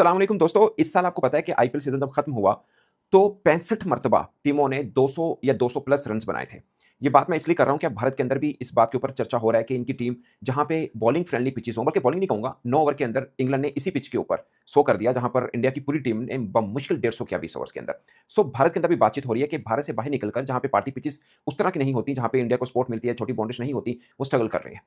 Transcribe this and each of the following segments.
अस्सलाम वालेकुम दोस्तों, इस साल आपको पता है कि आईपीएल सीजन जब खत्म हुआ, तो 65 मर्तबा टीमों ने 200 या 200 प्लस रन्स बनाए थे। ये बात मैं इसलिए कर रहा हूँ कि अब भारत के अंदर भी इस बात के ऊपर चर्चा हो रहा है कि इनकी टीम जहाँ पे बॉलिंग फ्रेंडली पिचेज़ हों, बल्कि बॉलिंग नहीं कहूँगा, 9 ओवर के अंदर इंग्लैंड ने इसी पिच के ऊपर 100 कर दिया, जहाँ पर इंडिया की पूरी टीम ने बमुश्किल 150 किया 20 ओवर्स के अंदर। सो भारत के अंदर भी बातचीत हो रही है कि भारत से बाहर निकलकर जहाँ पे पार्टी पिचेज़ उस तरह की नहीं होती, जहाँ पे इंडिया को सपोर्ट मिलती है, छोटी बाउंड्रीज़ नहीं होती, वो स्ट्रगल कर रहे हैं।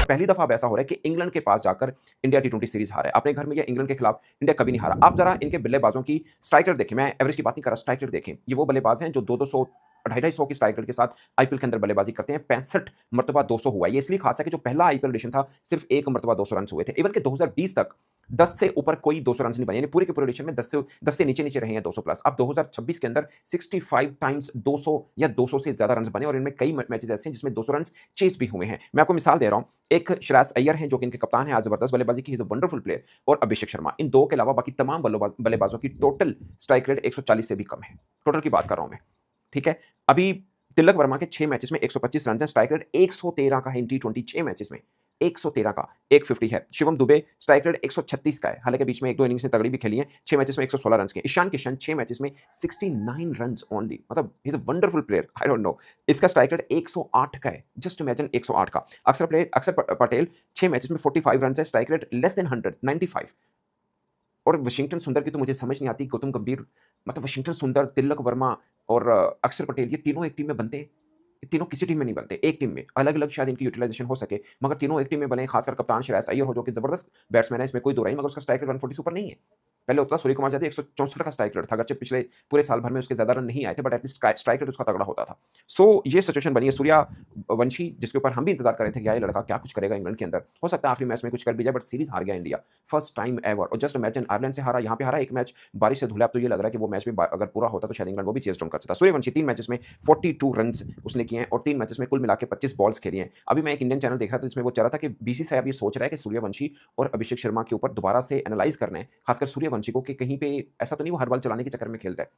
पहली दफा अब ऐसा हो रहा है कि इंग्लैंड के पास जाकर इंडिया टी20 सीरीज हारा है। अपने घर में या इंग्लैंड के खिलाफ इंडिया कभी नहीं हारा। आप जरा इनके बल्लेबाजों की स्ट्राइक रेट देखें, मैं एवरेज की बात नहीं कर रहा, स्ट्राइक रेट देखें। ये वो बल्लेबाज हैं जो 2-200 250-200 की स्ट्राइक रेट के साथ आईपीएल के अंदर बल्लेबाजी करते हैं। 65 मर्तबा 200 हुआ है। ये इसलिए खास है कि जो पहला आईपीएल एडिशन था, सिर्फ 1 मर्तबा 200 रन हुए थे। इवन के 2020 तक 10 से ऊपर कोई 200 रन नहीं बने। यानी पूरे के पूरे एडिशन में 10 से नीचे-नीचे रहे हैं 200 प्लस। अब 2026 के अंदर 65 टाइम्स 200 या 200 से ज़्यादा रन्स बने और इनमें कई मैचेज़ ऐसे हैं जिसमें 200 रन्स चेज़ भी हुए हैं। मैं आपको मिसाल दे रहा हूँ, एक श्रेयस अय्यर हैं जो कि इनके कप्तान हैं, आज ज़बरदस्त बल्लेबाजी की, he is a wonderful player, और अभिषेक शर्मा। इन 2 के अलावा बाकी तमाम बल्लेबाजों की टोटल स्ट्राइक रेट 140 से भी कम है। टोटल की बात कर रहा हूँ मैं, ठीक है? अभी तिलक वर्मा के 6 मैचेस में 125 रन हैं, स्ट्राइक रेट 113 का है इन टी20 6 मैचेस में, 113 का, 150 है। शिवम दुबे स्ट्राइक रेट 136 का है, हालांकि बीच में 1-2 इनिंग्स ने तगड़ी भी खेली हैं, 6 मैचेस में 116 रन के। ईशान किशन 6 मैचेस में 69 रन्स ओनली, मतलब he is a wonderful player, I don't know. इसका स्ट्राइक रेट 108 का है, जस्ट इमेजिन 108 का। अक्षर पटेल 6 मैचेस में 45 रन है, स्ट्राइक रेट लेस देन 100, 95। और वशिंगटन सुंदर की तो मुझे समझ नहीं आती, गौतम गंभीर, मतलब वशिंगटन सुंदर, तिलक वर्मा और अक्षर पटेल, ये तीनों एक टीम में बनते हैं। ये तीनों किसी टीम में नहीं बनते, एक टीम में। अलग-अलग शायद इनकी यूटिलाइज़ेशन हो सके, मगर तीनों एक टीम में बने, खासकर कप्तान श्रेयस अय्यर हो, जो कि ज़बरदस्त बैट्समैन है, इसमें कोई दो राय, मगर उसका स्ट्राइक रेट 140 से ऊपर नहीं है। पहले होता था सूर्य कुमार यादव, 164 का स्ट्राइक रेट था, अगरचे पिछले पूरे साल भर में उसके ज़्यादा रन नहीं आए थे, बट एटलीस्ट स्ट्राइक रेट उसका तगड़ा होता था। सो ये सिचुएशन बनी है। सूर्यवंशी, जिसके ऊपर हम भी इंतज़ार कर रहे थे कि यार ये लड़का क्या कुछ करेगा इंग्लैंड के अंदर। हो सकता है आखिरी मैच में कुछ कर भी जाए, बट सीरीज़ हार गया इंडिया, फर्स्ट टाइम एवर। और जस्ट इमेजिन, आयरलैंड से हारा, यहाँ पे हारा, एक मैच बारिश से धुला। अब तो ये लग रहा है कि वो मैच भी अगर पूरा होता तो शायद इंग्लैंड वो भी चेज़ डाउन कर सकता। सूर्यवंशी 3 मैचेस में 42 रन्स उसने किए हैं और 3 मैचेस में कुल मिला के 25 बॉल्स खेली हैं। अभी मैं एक इंडियन चैनल देख रहा था जिसमें वो चल रहा था कि बीसी साहब ये सोच रहा है कि सूर्यवंशी और अभिषेक शर्मा के ऊपर दोबारा से एनालाइज़ करना है, खासकर सूर्यवंशी को, कि कहीं पे ऐसा तो नहीं वो हर बॉल चलाने के चक्कर में खेलता है।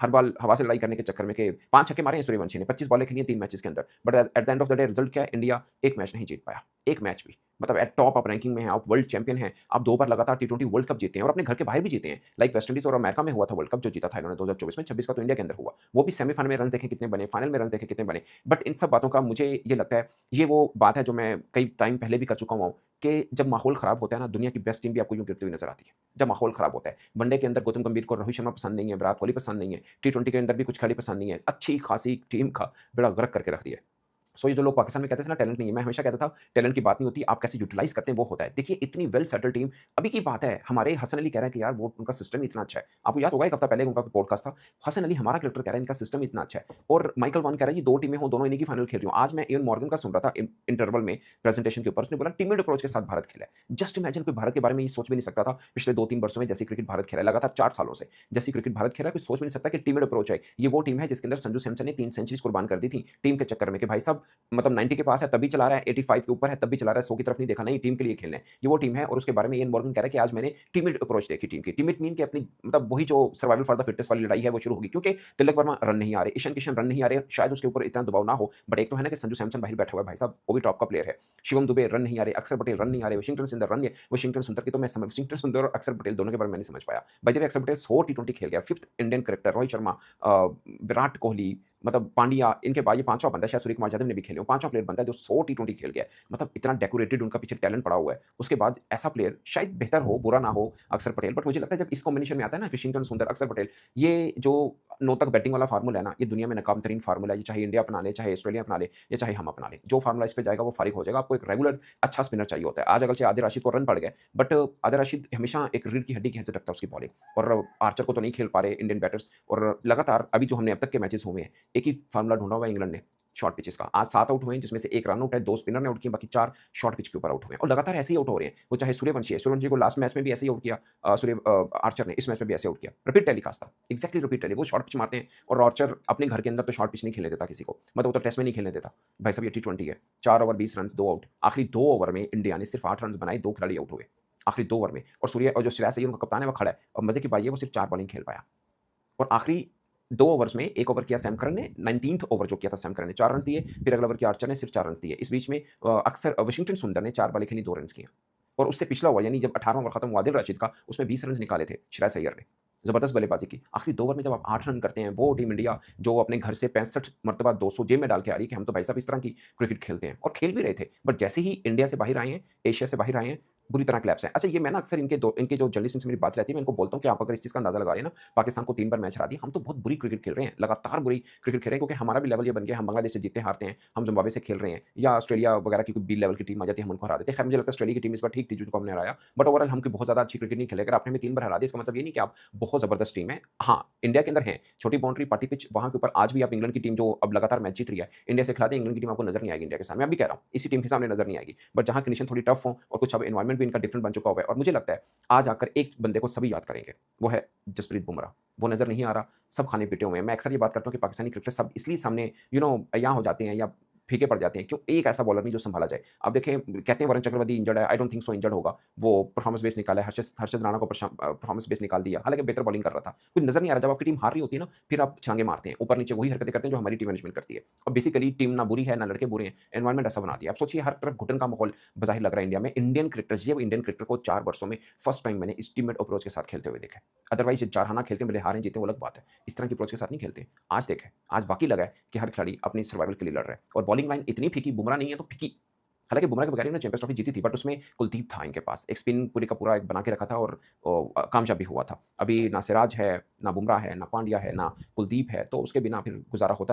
हर बॉल हवा से लड़ाई करने के चक्कर में, कि 5 छक्के मारे हैं सूर्यवंशी ने, 25 बॉलें खेली हैं 3 मैचेस के अंदर। But at the end of the day result क्या है? इंडिया एक मैच नहीं जीत पाया। एक मैच भी। मतलब एट टॉप आप रैंकिंग में हैं, आप वर्ल्ड चैंपियन हैं, आप 2 बार लगातार टी20 वर्ल्ड कप जीते हैं और अपने घर के बाहर भी जीते हैं। लाइक वेस्ट इंडीज़ और अमेरिका में हुआ था वर्ल्ड कप जो जीता था इन्होंने 2024 में, 26 का तो इंडिया के अंदर हुआ। वो भी सेमीफाइनल में रन्स देखें कितने बने, फाइनल में रन्स देखें कितने बने। बट इन सब बातों का मुझे ये लगता है, ये वो बात है जो मैं कई टाइम पहले भी कर चुका हुआ हूँ, कि जब माहौल खराब होता है ना, दुनिया की बेस्ट टीम भी आपको यूँ गिरती हुई नज़र आती है। जब माहौल खराब होता है। वनडे के अंदर गौतम गंभीर को रोहित शर्मा पसंद नहीं है, विराट कोहली पसंद नहीं है, टी20 के अंदर भी कुछ खिलाड़ी पसंद नहीं है। अच्छी खासी टीम का बेड़ा गर्क करके रख दिया है। सो ये जो लोग पाकिस्तान में कहते थे ना टैलेंट नहीं है, मैं हमेशा कहता था टैलेंट की बात नहीं होती, आप कैसे यूटिलाइज़ करते हैं वो होता है। देखिए इतनी वेल सेटल्ड टीम, अभी की बात है, हमारे हसन अली कह रहे हैं कि यार वो उनका सिस्टम ही इतना अच्छा है। आपको याद होगा 1 हफ्ता पहले उनका पॉडकास्ट था, हसन अली हमारा क्रिकेटर कह रहा है इनका सिस्टम इतना अच्छा है, और माइकल वॉन कह रहा है ये 2 टीमें हों, दोनों इन्हीं की फाइनल खेल रही हों। आज मैं इयन मॉर्गन का सुन रहा था इंटरवल में प्रेजेंटेशन के ऊपर, उसने बोला टीमेड अप्रोच के साथ भारत खेला है। जस्ट इमेजिन, कोई भारत के बारे में ये सोच भी नहीं सकता था पिछले 2-3 वर्षों में, जैसी क्रिकेट भारत खेला है लगातार 4 सालों से, जैसी क्रिकेट भारत खेला है, कोई सोच भी नहीं सकता कि टीमेड अप्रोच है। ये वो टीम है जिसके अंदर संजू सैमसन ने 3 सेंचुरीज कुर्बान कर दी थी टीम के चक्कर में, कि भाई साहब मतलब 90 के पास है तब भी चला रहा है, 85 के ऊपर है तब भी चला रहा है, 100 की तरफ नहीं देखा, नहीं टीम के लिए खेलना है। ये वो टीम है, और उसके बारे में इयन मॉर्गन कह रहा है कि आज मैंने टीमेड अप्रोच देखी टीम की। टीमेड मीन कि अपनी, मतलब वही जो सर्वाइवल फॉर द फिटेस्ट वाली लड़ाई है वो शुरू होगी, क्योंकि तिलक वर्मा रन नहीं आ रहे, ईशान किशन रन नहीं आ रहे, शायद उसके ऊपर इतना दबाव ना हो, बट एक तो है ना कि संजू सैमसन बाहर बैठा हुआ है भाई साहब, वो भी टॉप का प्लेयर है। शिवम दुबे रन नहीं आ रहे, अक्षर पटेल रन नहीं आ रहे, वशिंगटन सुंदर रन नहीं, वशिंगटन सुंदर की तो मैं समझ, वशिंगटन सुंदर और अक्षर पटेल दोनों के बारे में नहीं समझ पाया। बाय द वे अक्षर पटेल 100 टी20 खेल गया, 5th Indian cricketer, Rohit Sharma, Virat Kohli, मतलब पांड्या, इनके बाद ये 5वां बंदा है, शायद सूर्य कुमार यादव ने भी खेले हो, 5वां प्लेयर बनता है जो 100 टी20 खेल गया है। मतलब इतना डेकोरेटेड उनका पीछे टैलेंट पड़ा हुआ है। उसके बाद ऐसा प्लेयर शायद बेहतर हो, बुरा ना हो अक्षर पटेल, बट मुझे लगता है जब इस कॉम्बिनेशन में आता है ना, वशिंगटन सुंदर, अक्षर पटेल, ये जो 9 तक बैटिंग वाला फार्मूला है ना, ये दुनिया में नाकाम तरीन फार्मूला है। ये चाहे इंडिया अपना ले, चाहे ऑस्ट्रेलिया अपना ले, या चाहे हम अपना लें, जो फार्मूला इस पे जाएगा वो फारिग हो जाएगा। आपको एक रेगुलर अच्छा स्पिनर चाहिए होता है। आज अगर आदिल रशीद को रन पड़ गए, बट आदिल रशीद हमेशा एक रीढ़ की हड्डी की हैसियत रखता है उसकी बॉलिंग, और आर्चर को तो नहीं खेल पा रहे इंडियन बैटर्स। और लगातार अभी जो हमने अब तक के मैचेस हुए हैं, एक ही फार्मूला ढूंढा हुआ है इंग्लैंड ने, शॉर्ट पिचेस का। आज 7 आउट हुए हैं, जिसमें से 1 रन आउट है, 2 स्पिनर ने आउट किए, बाकी 4 शॉर्ट पिच के ऊपर आउट हुए हैं, और लगातार ऐसे ही आउट हो रहे हैं। वो चाहे सूर्यवंशी है, सूर्यवंशी को लास्ट मैच में भी ऐसे ही आउट किया, आर्चर ने इस मैच में भी ऐसे आउट किया। रिपीट टेलीकास्ट था, एक्जैक्टली रिपीट टेली, वो शॉर्ट पिच मारते हैं, और आर्चर अपने घर के अंदर तो शॉर्ट पिच नहीं खेलने देता किसी को, मतलब वो तो टेस्ट में नहीं खेलने देता। भाई साहब ये टी20 है, 4 ओवर 20 रन, 2 आउट। आखिरी 2 ओवर में इंडिया ने सिर्फ 8 रन बनाए, 2 खिलाड़ी आउट हुए आखिरी 2 ओवर में, और जो श्रेयस अय्यर उनका कप्तान है वो खड़ा है, और मजे की बात ये वो सिर्फ 4 बॉलिंग खेल पाया, और आखिरी 2 ओवर्स में 1 ओवर किया सैम करन ने, 19th ओवर जो किया था सैम करन ने 4 रन्स दिए, फिर अगला ओवर किया आर्चर ने सिर्फ 4 रन्स दिए। इस बीच में अक्सर वाशिंगटन सुंदर ने 4 बॉलें खेली 2 रन्स किए। और उससे पिछला ओवर यानी जब 18वां ओवर खत्म हुआ आदिल रशीद का, उसमें 20 रन्स निकाले थे श्रेयस अय्यर ने। ज़बरदस्त बल्लेबाज़ी की। आखिरी 2 ओवर में जब आप 8 रन करते हैं, वो टीम इंडिया जो अपने घर से 65 मर्तबा 200 जेब में डाल के आ रही है कि हम तो भाई साहब इस तरह की क्रिकेट खेलते हैं और खेल भी रहे थे। बट जैसे ही इंडिया से बाहर आए हैं, एशिया से बाहर आए हैं, बुरी तरह क्लैप्स हैं। अच्छा ये मैं ना अक्सर इनके जो जर्नलिस्ट से मेरी बात रहती है, मैं इनको बोलता हूँ कि आप अगर इस चीज़ का अंदाज़ा लगा रहे हैं ना, पाकिस्तान को 3 बार मैच हरा दिया, हम तो बहुत बुरी क्रिकेट खेल रहे हैं, लगातार बुरी क्रिकेट खेल रहे हैं क्योंकि हमारा भी लेवल ये बन गया, हम बांग्लादेश से जीतते-हारते हैं, हम ज़िम्बाब्वे से खेल रहे हैं या ऑस्ट्रेलिया वगैरह की कोई बी लेवल की टीम आ जाती है, हम उनको हरा देते हैं। खैर मुझे लगता है ऑस्ट्रेलिया की टीम इस बार ठीक थी जिनको हमने हराया, बट ओवरऑल हम कोई बहुत ज़्यादा अच्छी क्रिकेट नहीं खेले। अगर आपने हमें 3 बार हरा दिया, इसका मतलब ये नहीं कि आप बहुत ज़बरदस्त टीम है। हाँ, इंडिया के अंदर हैं, छोटी बाउंड्री, पार्टी पिच, वहाँ के ऊपर आज भी आप इंग्लैंड की टीम जो अब लगातार मैच जीत रही है, इंडिया से खिला दें, इंग्लैंड की टीम आपको नज़र नहीं आएगी इंडिया के सामने। मैं अभी कह रहा हूँ, इसी टीम के सामने नज़र नहीं आएगी। बट जहाँ कंडीशन थोड़ी टफ हो और कुछ अब एनवायरनमेंट भी इनका डिफरेंट बन चुका हुआ है और मुझे लगता है, आज आकर एक बंदे को सभी याद करेंगे, वो है जसप्रीत बुमराह। वो नज़र नहीं आ रहा, सब खाने पीटे हुए हैं। मैं अक्सर ये बात करता हूँ कि पाकिस्तानी क्रिकेटर सब इसलिए सामने अय्याह हो जाते हैं या फीके पड़ जाते हैं, क्यों एक ऐसा बॉलर नहीं जो सँभाला जाए। अब देखें, कहते हैं वरुण चक्रवर्ती इंजर्ड है, I don't think so injured होगा। वो परफॉर्मेंस बेस निकाला है, हर्षद राणा को परफॉर्मेंस बेस निकाल दिया, हालाँकि बेहतर बॉलिंग कर रहा था। कुछ नज़र नहीं आ रहा, जब आपकी टीम हार रही होती है ना, फिर आप छलांगे मारते हैं, ऊपर-नीचे वही हरकतें करते हैं जो हमारी टीम मैनेजमेंट करती है। और बेसिकली टीम ना बुरी है, ना लड़के बुरे हैं, एनवायरनमेंट ऐसा बना दिया। आप सोचिए, हर तरफ घुटन का माहौल बज़ाहिर लग रहा है इंडिया में। इंडियन क्रिकेटर्स, ये इंडियन क्रिकेटर को 4 वर्षों में फर्स्ट टाइम मैंने इस टीममेट अप्रोच के साथ खेलते हुए देखा है। अदरवाइज़ चारहाना खेलते हैं, भले हारें-जीतें वो अलग बात है। इस तरह की अप्रोच के साथ नहीं खेलते। आज देखें, आज वाक़ई लगा है कि हर खिलाड़ी अपनी सर्वाइवल के लिए लड़ रहा है और बॉलिंग लाइन इतनी फीकी, बुमराह नहीं है तो फीकी। हालाँकि बुमराह के बगैर इन्होंने चैंपियंस ट्रॉफी जीती थी, बट उसमें कुलदीप था इनके पास। एक स्पिन पूरे का पूरा एक बना के रखा था और कामयाब भी हुआ था। अभी ना सिराज है, ना बुमराह है, ना पांड्या है, ना कुलदीप है, तो उसके बिना फिर गुज़ारा होता